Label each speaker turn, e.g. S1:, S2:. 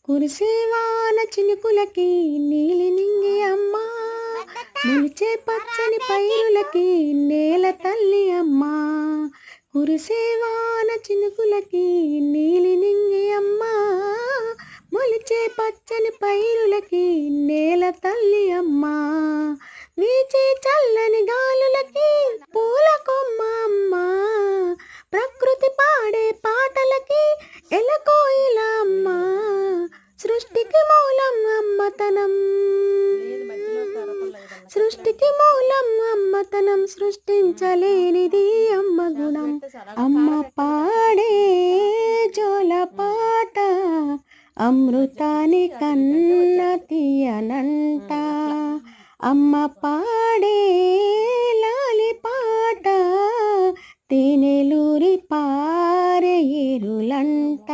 S1: కురిసేవాన చినుకులకి నీలి నింగి అమ్మా, మొలిచే పచ్చని పైరులకి నేల తల్లి అమ్మా. కురిసేవాన చినుకులకి నీలి నింగి అమ్మా, మొలిచే పచ్చని పైరులకి నేల తల్లి అమ్మా. వీచే చల్లని గాలులకి పూల కొమ్మ అమ్మా, ప్రకృతి పాడే పాటలకి ఎలకోయిల అమ్మా. సృష్టికి మూలం అమ్మతనం, సృష్టికి మూలం అమ్మతనం, సృష్టించలేనిది అమ్మ గుణం. అమ్మ పాడే జోల పాట అమృతాని కన్న తీయనంట. అమ్మ పాడే లాలి పాట తేనెలూరి పారే ఏరులంట.